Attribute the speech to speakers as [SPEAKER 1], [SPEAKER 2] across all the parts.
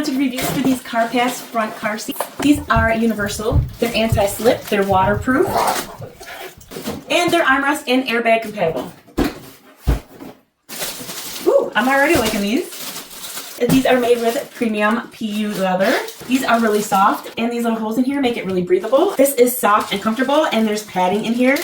[SPEAKER 1] wanted reviews for these CARPASS front car seats. These are universal. They're anti-slip, they're waterproof, and they're armrest and airbag compatible. Ooh, I'm already liking these. These are made with premium PU leather. These are really soft, and these little holes in here make it really breathable. This is soft and comfortable, and there's padding in here.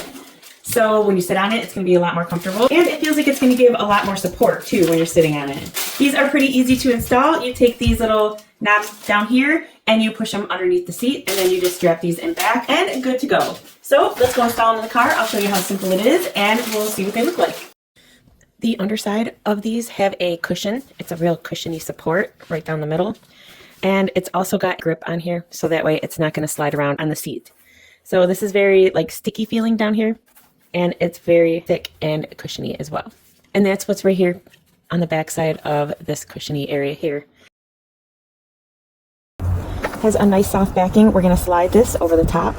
[SPEAKER 1] So when you sit on it, it's going to be a lot more comfortable. And it feels like it's going to give a lot more support, too, when you're sitting on it. These are pretty easy to install. You take these little knobs down here, and you push them underneath the seat, and then you just strap these in back, and good to go. So let's go install them in the car. I'll show you how simple it is, and we'll see what they look like. The underside of these have a cushion. It's a real cushiony support right down the middle. And it's also got grip on here, so that way it's not going to slide around on the seat. So this is very like sticky feeling down here, and it's very thick and cushiony as well. And that's what's right here on the back side of this cushiony area here. Has a nice soft backing. We're going to slide this over the top.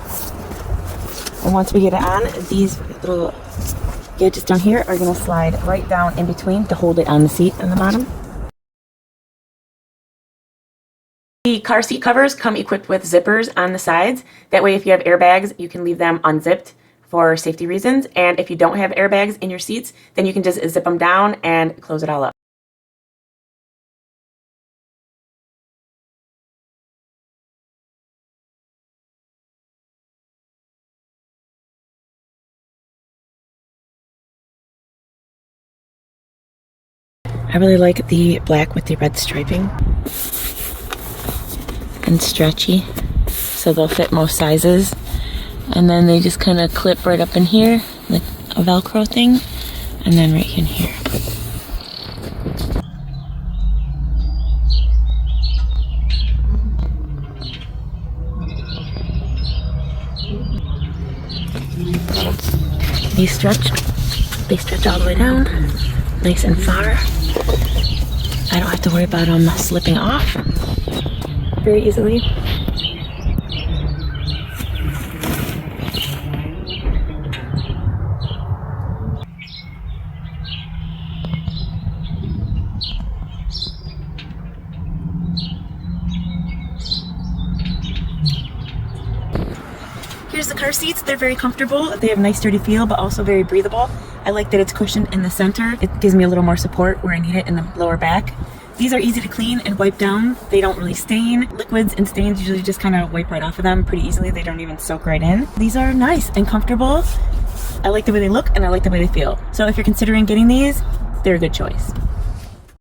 [SPEAKER 1] And once we get it on, these little gauges down here are going to slide right down in between to hold it on the seat on the bottom. The car seat covers come equipped with zippers on the sides. That way if you have airbags, you can leave them unzipped for safety reasons. And if you don't have airbags in your seats, then you can just zip them down and close it all up. I really like the black with the red striping and stretchy, so they'll fit most sizes. And then they just kind of clip right up in here like a Velcro thing, and then right in here. They stretch all the way down, nice and far. I don't have to worry about them slipping off very easily. Here's the car seats. They're very comfortable. They have a nice sturdy feel, but also very breathable. I like that it's cushioned in the center. It gives me a little more support where I need it in the lower back. These are easy to clean and wipe down. They don't really stain. Liquids and stains usually just kind of wipe right off of them pretty easily. They don't even soak right in. These are nice and comfortable. I like the way they look, and I like the way they feel. So if you're considering getting these, they're a good choice.